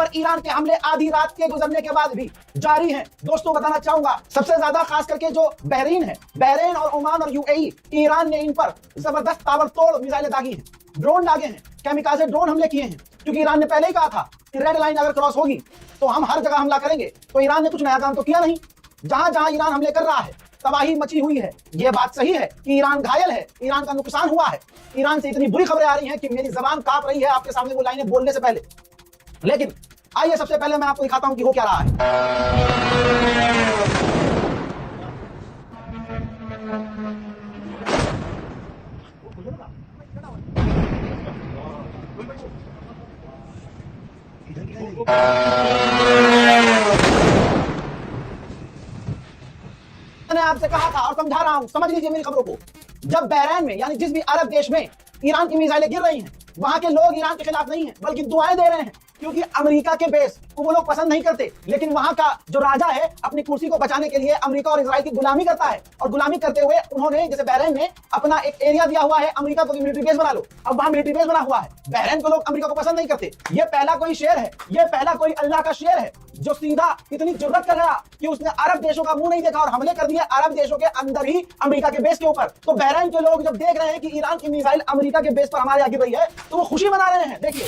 पर ईरान के हमले आधी रात के गुजरने के बाद भी जारी हैं। दोस्तों बताना चाहूंगा सबसे ज्यादा खास करके जो बहरीन है, बहरीन और ओमान और यूएई, ईरान ने इन पर जबरदस्त ताबड़तोड़ मिसाइलें दागी हैं, ड्रोन दागे हैं, केमिकाजे ड्रोन हमले किए हैं। क्योंकि ईरान ने पहले ही कहा था कि रेड लाइन अगर क्रॉस होगी तो हम हर जगह हमला करेंगे। तो ईरान ने कुछ नया काम तो किया नहीं। जहां जहां ईरान हमले कर रहा है तबाही मची हुई है। यह बात सही है कि ईरान घायल है, ईरान का नुकसान हुआ है। ईरान से इतनी बुरी खबरें आ रही हैं कि मेरी जबान कांप रही है आपके सामने वो लाइनें बोलने से पहले। लेकिन आइए सबसे पहले मैं आपको दिखाता हूं कि हो क्या रहा है। मैंने आपसे कहा था और समझा रहा हूं, समझ लीजिए मेरी खबरों को। जब बहरीन में यानी जिस भी अरब देश में ईरान की मिसाइलें गिर रही हैं, वहां के लोग ईरान के खिलाफ नहीं हैं बल्कि दुआएं दे रहे हैं, क्योंकि अमेरिका के बेस को वो लोग पसंद नहीं करते। लेकिन वहां का जो राजा है अपनी कुर्सी को बचाने के लिए अमेरिका और इजराइल की गुलामी करता है, और गुलामी करते हुए उन्होंने जैसे बहरीन में अपना एक एरिया दिया हुआ है अमेरिका को, मिलिट्री बेस बना लो। अब वहां मिलिट्री बेस बना हुआ है, बहरीन को लोग अमेरिका को पसंद नहीं करते। ये पहला कोई शेर है, ये पहला कोई अल्लाह का शेर है जो सीधा इतनी जुर्रत कर रहा कि उसने अरब देशों का मुंह नहीं देखा और हमले कर दिए अरब देशों के अंदर ही अमेरिका के बेस के ऊपर। तो बहरीन के लोग जब देख रहे हैं कि ईरान की मिसाइल अमेरिका के बेस पर हमारे आगे बढ़ी है तो वो खुशी मना रहे हैं। देखिए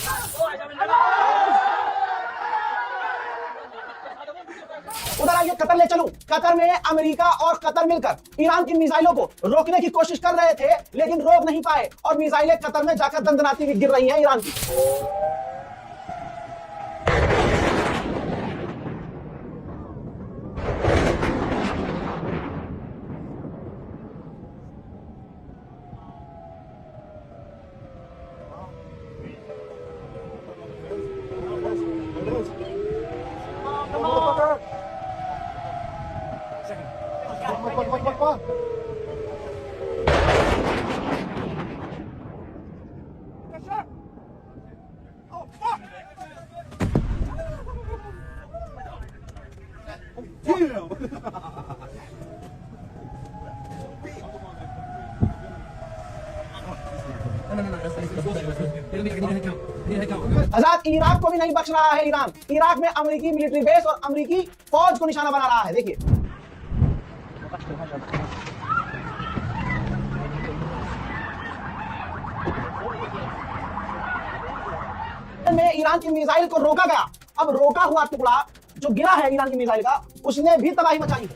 उधर आइए कतर ले चलूं। कतर में अमेरिका और कतर मिलकर ईरान की मिसाइलों को रोकने की कोशिश कर रहे थे लेकिन रोक नहीं पाए, और मिसाइलें कतर में जाकर दंदनाती हुई गिर रही हैं ईरान की। आजाद इराक को भी नहीं बख्श रहा है ईरान। इराक में अमेरिकी मिलिट्री बेस और अमेरिकी फौज को निशाना बना रहा है। देखिए में ईरान की मिसाइल को रोका गया। अब रोका हुआ टुकड़ा जो गिरा है ईरान की मिसाइल का, उसने भी तबाही मचाई है।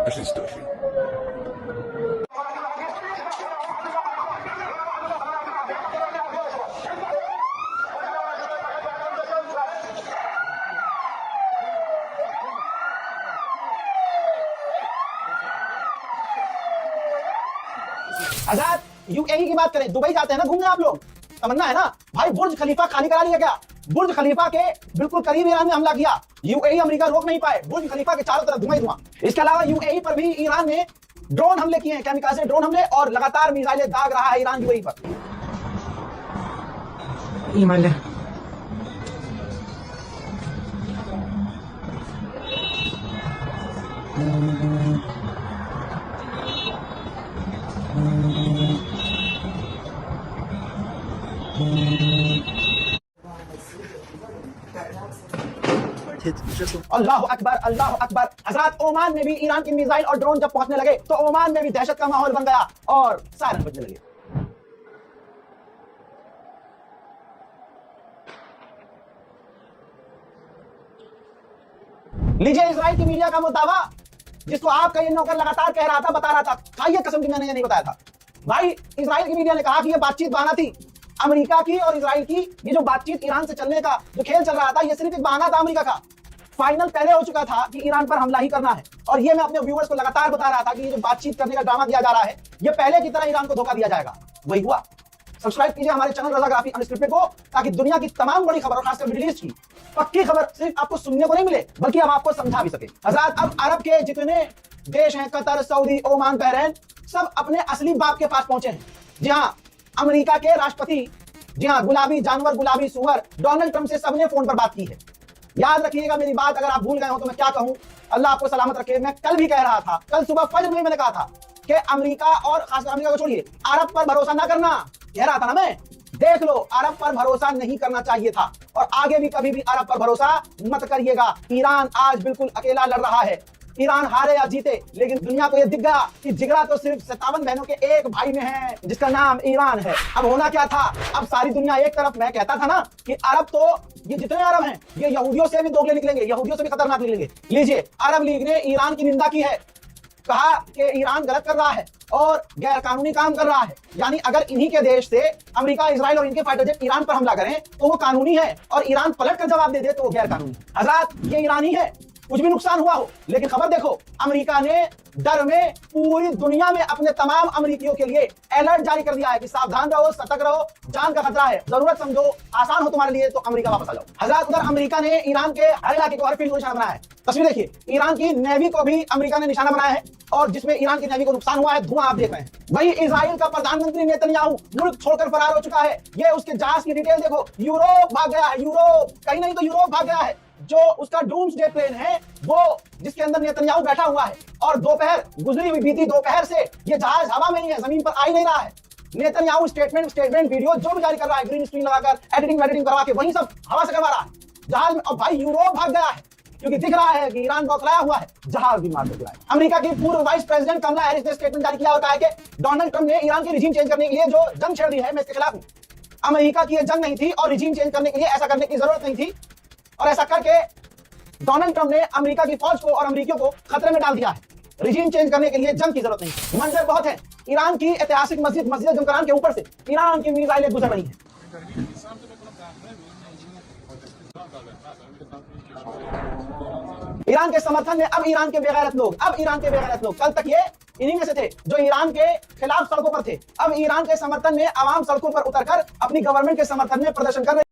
2026. आजाद यूएई की बात करें, दुबई जाते हैं ना घूमने आप लोग, तमन्ना है ना भाई, बुर्ज खलीफा खाली करा लिया गया। बुर्ज खलीफा के बिल्कुल करीब ईरान ने हमला किया, यूएई अमेरिका रोक नहीं पाए, बुर्ज खलीफा के चारों तरफ धुआं ही धुआं। इसके अलावा यूएई पर भी ईरान ने ड्रोन हमले किए हैं, केमिकाजे ड्रोन हमले, और लगातार मिसाइलें दाग रहा है ईरान यूएई पर। अल्लाह अकबर, अल्लाह अकबर। हजरत ओमान में भी ईरान की मिसाइल और ड्रोन जब पहुंचने लगे तो ओमान में भी दहशत का माहौल बन गया और सायरन बजने लगे। लीजिए इजराइल की मीडिया का वो दावा जिसको आपका ये नौकर लगातार कह रहा था, बता रहा था, खाइए कसम की मैंने ये नहीं बताया था। भाई इजराइल की मीडिया ने कहा कि ये बातचीत बहाना थी अमेरिका की और इजराइल की। ये जो बातचीत ईरान से चलने का जो खेल चल रहा था ये सिर्फ एक बहाना था अमेरिका का। फाइनल पहले हो चुका था कि ईरान पर हमला ही करना है, और ये मैं अपने व्यूअर्स को लगातार बता रहा था कि ये जो बातचीत करने का ड्रामा किया जा रहा है ये पहले की तरह ईरान को धोखा दिया जाएगा। वही हुआ। सब्सक्राइब कीजिए हमारे चैनल रज़ाग्राफी अनस्क्रिप्टेड को, ताकि दुनिया की तमाम बड़ी खबरों खासकर मिडिल ईस्ट की पक्की खबर सिर्फ आपको सुनने को नहीं मिले बल्कि हम आपको समझा भी सके। हज़रात अब अरब के जितने देश हैं, कतर, सऊदी, ओमान, बहरीन, सब अपने असली बाप के पास पहुंचे हैं। जी हाँ, अमेरिका के राष्ट्रपति, जी हाँ, गुलाबी जानवर, गुलाबी सुअर डोनाल्ड ट्रंप से सबने फोन पर बात की है। याद रखिएगा मेरी बात, अगर आप भूल गए हो तो मैं क्या कहूं, अल्लाह आपको सलामत रखे। मैं कल भी कह रहा था, कल सुबह फजर में मैंने कहा था कि अमेरिका और खासकर अमेरिका को छोड़िए, अरब पर भरोसा ना करना। कह रहा था ना मैं, देख लो अरब पर भरोसा नहीं करना चाहिए था और आगे भी कभी भी अरब पर भरोसा मत करिएगा। ईरान आज बिल्कुल अकेला लड़ रहा है। ईरान हारे या जीते, लेकिन दुनिया को यह दिख गया कि जिगरा तो सिर्फ 57 बहनों के एक भाई में है जिसका नाम ईरान है। अब होना क्या था, अब सारी दुनिया एक तरफ, मैं कहता था ना कि अरब तो ये जितने अरब हैं ये यहूदियों से भी दोगले निकलेंगे, यहूदियों से भी खतरनाक निकलेंगे। लीजिए, अरब लीग ने ईरान की निंदा की है, कहा कि ईरान गलत कर रहा है और गैर कानूनी काम कर रहा है। यानी अगर इन्हीं के देश से अमेरिका, इजराइल और इनके फाइटर जेट ईरान पर हमला करें तो वो कानूनी है और ईरान पलट कर जवाब दे दे तो वो गैर कानूनी। हजरात, ये ईरानी है, कुछ भी नुकसान हुआ हो, लेकिन खबर देखो, अमेरिका ने डर में पूरी दुनिया में अपने तमाम अमेरिकियों के लिए अलर्ट जारी कर दिया है कि सावधान रहो, सतर्क रहो, जान का खतरा है, जरूरत समझो, आसान हो तुम्हारे लिए तो अमेरिका वापस आ जाओ। हजरात, उधर अमेरिका ने ईरान के हर इलाके को, हर फील्ड को निशाना बनाया है। तस्वीर देखिए, ईरान की नेवी को भी अमेरिका ने निशाना बनाया है और जिसमें ईरान की नेवी को नुकसान हुआ है, धुआं आप देख रहे हैं। वही इजराइल का प्रधानमंत्री नेतन्याहू मुल्क छोड़कर फरार हो चुका है। ये उसके जहाज की डिटेल देखो, यूरोप भाग गया है, यूरोप, कहीं नहीं तो यूरोप भाग गया है। जो उसका डूम्सडे प्लेन है वो, जिसके अंदर नेतन्याहू बैठा हुआ है, और दोपहर गुजरी हुई बीती दोपहर से ये जहाज हवा में नहीं है, जमीन पर आ ही नहीं रहा है। नेतन्याहू स्टेटमेंट वीडियो जो भी जारी कर रहा है, ग्रीन स्क्रीन लगाकर एडिटिंग करवा के वही सब हवा से करवा रहा है जहाज में। और भाई यूरोप भाग गया है क्योंकि दिख रहा है कि ईरान बौखलाया हुआ है, जहाज भी मार दिया है। अमेरिका की पूर्व वाइस प्रेसिडेंट कमला हैरिस ने स्टेटमेंट जारी किया और कहा है कि डोनाल्ड ट्रंप ने ईरान की रिजीम चेंज करने के लिए जो जंग छेड़ दी है, मैं इसके खिलाफ हूं। अमेरिका की यह जंग नहीं थी और रिजीम चेंज करने के लिए ऐसा करने की जरूरत नहीं थी, और ऐसा करके डोनाल्ड ट्रंप ने अमेरिका की फौज को और अमेरिकियों को खतरे में डाल दिया है। रिजीम चेंज करने के लिए जंग की जरूरत नहीं। मंजर बहुत है, ईरान की ऐतिहासिक मस्जिद जमकरान के ऊपर से ईरान की मिसाइलें गुजर रही हैं। ईरान के समर्थन में अब ईरान के बेगैरत लोग, कल तक ये इन्हीं में से थे जो ईरान के खिलाफ सड़कों पर थे। अब ईरान के समर्थन में आवाम सड़कों पर उतरकर अपनी गवर्नमेंट के समर्थन में प्रदर्शन कर रहे